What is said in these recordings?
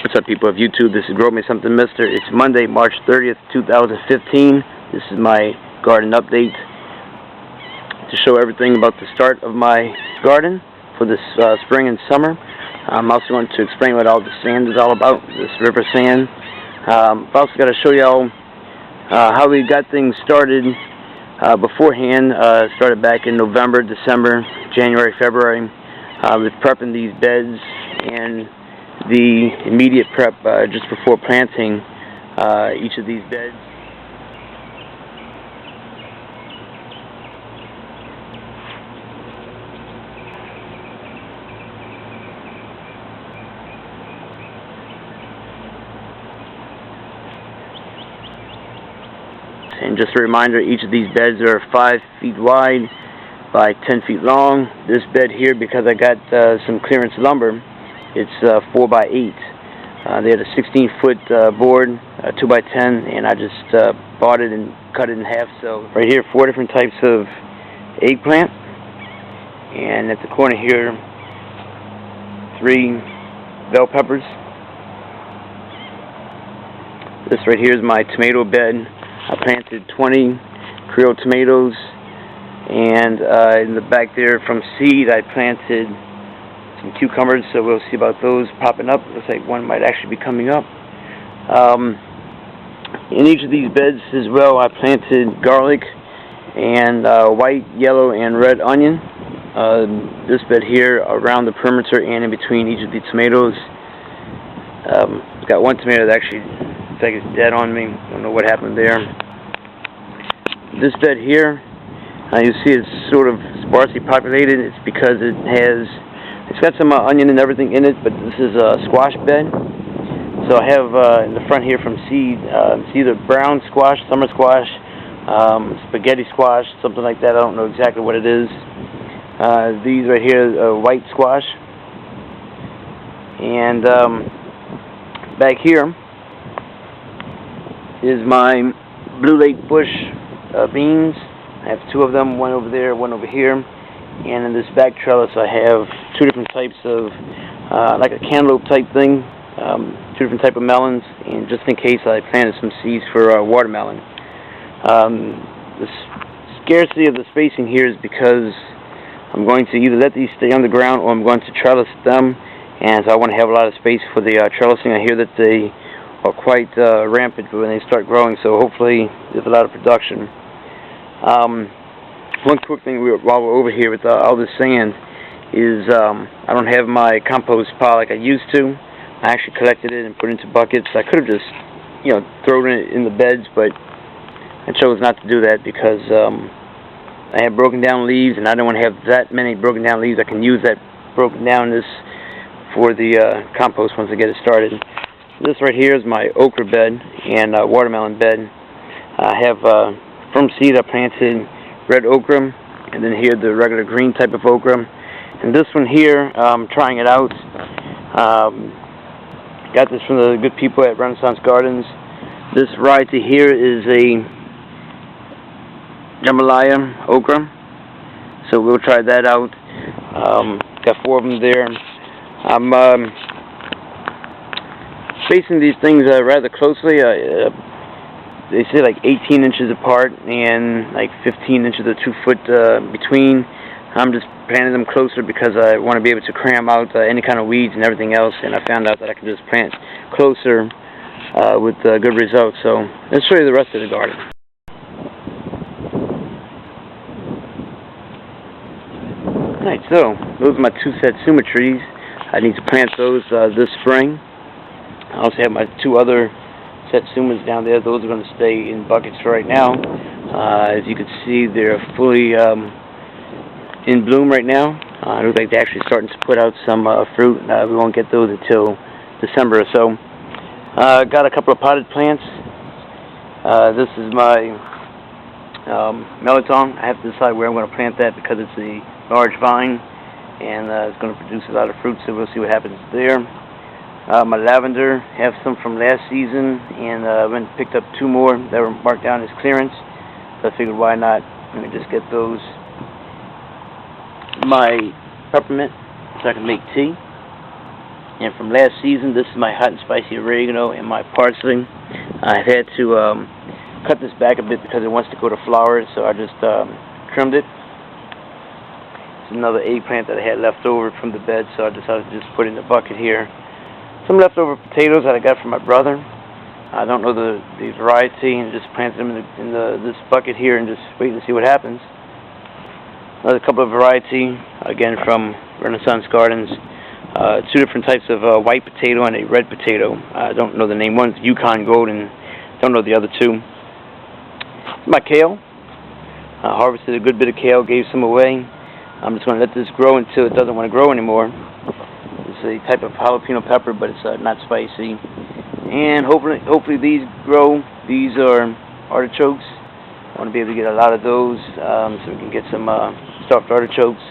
What's up, people of YouTube? This is Grow Me Something Mister. It's Monday, March 30th, 2015. This is my garden update to show everything about the start of my garden for this spring and summer. I'm also going to explain what all the sand is all about, this river sand. I've also got to show y'all how we got things started beforehand. Started back in November, December, January, February with prepping these beds and the immediate prep just before planting each of these beds. And just a reminder, each of these beds are 5 feet wide by 10 feet long. This bed here, because I got some clearance lumber, it's 4 by 8. They had a 16-foot board, 2 by 10, and I just bought it and cut it in half. So right here, 4 different types of eggplant, and at the corner here, 3 bell peppers. This right here is my tomato bed. I planted 20 Creole tomatoes, and in the back there from seed I planted some cucumbers, so we'll see about those popping up. Looks like one might actually be coming up. In each of these beds as well, I planted garlic and white, yellow, and red onion. This bed here around the perimeter and in between each of the tomatoes. Got one tomato that actually looks like it's dead on me. Don't know what happened there. This bed here, you see it's sort of sparsely populated. It's because it's got some onion and everything in it, but this is a squash bed. So I have in the front here from seed, it's either brown squash, summer squash, spaghetti squash, something like that. I don't know exactly what it is. These right here are white squash. And back here is my blue lake bush beans. I have 2 of them, one over there, one over here. And in this back trellis I have 2 different types of, like a cantaloupe type thing, 2 different type of melons, and just in case I planted some seeds for watermelon. The scarcity of the spacing here is because I'm going to either let these stay on the ground or I'm going to trellis them, and so I want to have a lot of space for the trellising. I hear that they are quite rampant when they start growing, so hopefully there's a lot of production. One quick thing while we're over here with all this sand is I don't have my compost pile like I used to. I actually collected it and put it into buckets. I could have just, thrown it in the beds, but I chose not to do that because I have broken down leaves, and I don't want to have that many broken down leaves. I can use that broken downness for the compost once I get it started. This right here is my okra bed and watermelon bed. I have from seed I planted red okra, and then here the regular green type of okra. And this one here, I'm trying it out. Got this from the good people at Renaissance Gardens. This variety here is a jambalaya okra, so we'll try that out. Got 4 of them there. I'm spacing these things rather closely. They say like 18 inches apart and like 15 inches or 2 foot between. I'm just planting them closer because I want to be able to cram out any kind of weeds and everything else, and I found out that I can just plant closer with good results. So let's show you the rest of the garden. Alright, so those are my 2 satsuma trees. I need to plant those this spring. I also have my 2 other satsumas down there. Those are going to stay in buckets for right now. As you can see, they're fully in bloom right now. It looks like they're actually starting to put out some fruit. We won't get those until December or so. Got a couple of potted plants. This is my melon. I have to decide where I'm going to plant that because it's a large vine, and it's going to produce a lot of fruit, so we'll see what happens there. My lavender, have some from last season, and I went and picked up 2 more that were marked down as clearance, so I figured why not. Let me just get those. My peppermint, so I can make tea. And from last season, this is my hot and spicy oregano and my parsley. I've had to cut this back a bit because it wants to go to flower, so I just trimmed it. It's another eggplant that I had left over from the bed, so I decided to just put it in the bucket here. Some leftover potatoes that I got from my brother. I don't know the variety, and just planted them in this bucket here and just wait and see what happens. Another couple of variety, again from Renaissance Gardens. Two different types of white potato and a red potato. I don't know the name. One's Yukon Gold and don't know the other two. My kale. Harvested a good bit of kale, gave some away. I'm just going to let this grow until it doesn't want to grow anymore. It's a type of jalapeno pepper, but it's not spicy. And hopefully these grow. These are artichokes. I want to be able to get a lot of those so we can get some stuffed artichokes.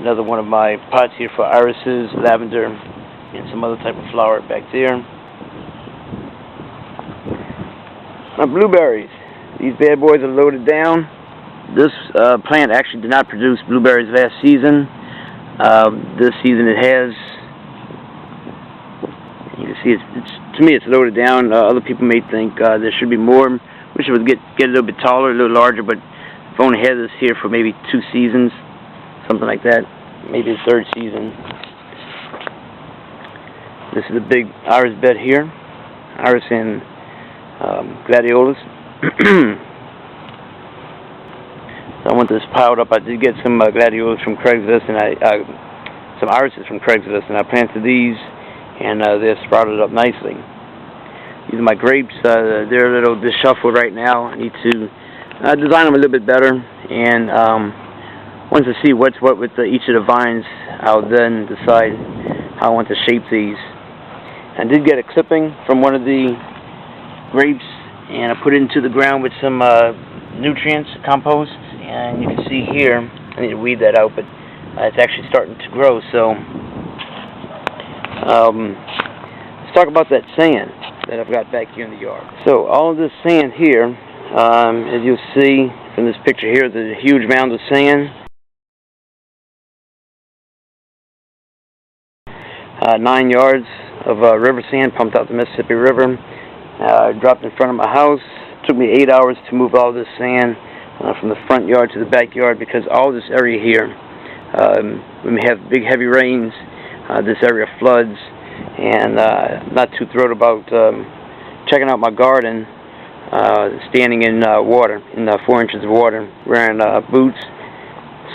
Another one of my pots here for irises, lavender, and some other type of flower back there. My blueberries. These bad boys are loaded down. This plant actually did not produce blueberries last season. This season it has. You can see to me it's loaded down. Other people may think there should be more. Wish it would get a little bit taller, a little larger, but I've only had this here for maybe 2 seasons. Something like that, maybe the 3rd season. This is a big iris bed here, iris and gladiolus. So I want this piled up. I did get some gladiolus from Craigslist, and some irises from Craigslist, and I planted these, and they're sprouted up nicely. These are my grapes. They're a little disshuffled right now. I need to design them a little bit better, and once I see what's what with each of the vines, I'll then decide how I want to shape these. I did get a clipping from one of the grapes, and I put it into the ground with some nutrients, compost, and you can see here, I need to weed that out, but it's actually starting to grow. So let's talk about that sand that I've got back here in the yard. So all of this sand here, as you'll see from this picture here, there's a huge mound of sand. 9 yards of river sand pumped out the Mississippi River. Dropped in front of my house. It took me 8 hours to move all this sand from the front yard to the backyard because all this area here, when we have big heavy rains, this area floods, and I'm not too thrilled about checking out my garden standing in water, in 4 inches of water, wearing boots.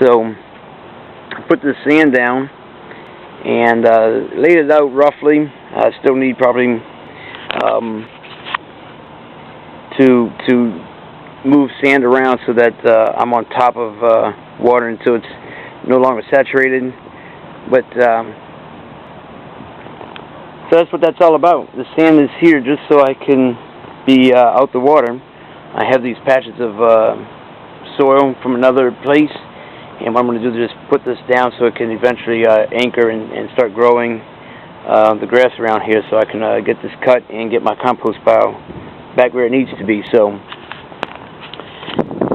So I put this sand down and laid it out roughly. I still need probably to move sand around so that I'm on top of water until it's no longer saturated. But so that's what that's all about. The sand is here just so I can be out the water. I have these patches of soil from another place, and what I'm going to do is just put this down so it can eventually anchor and start growing the grass around here, so I can get this cut and get my compost pile back where it needs to be. So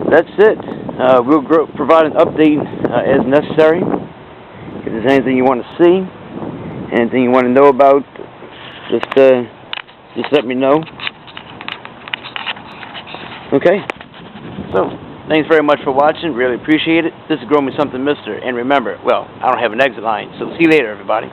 that's it. We'll provide an update as necessary. If there's anything you want to see, anything you want to know about, just let me know. Okay. So thanks very much for watching. Really appreciate it. This is Grow Me Something Mister. And remember, well, I don't have an exit line, so see you later, everybody.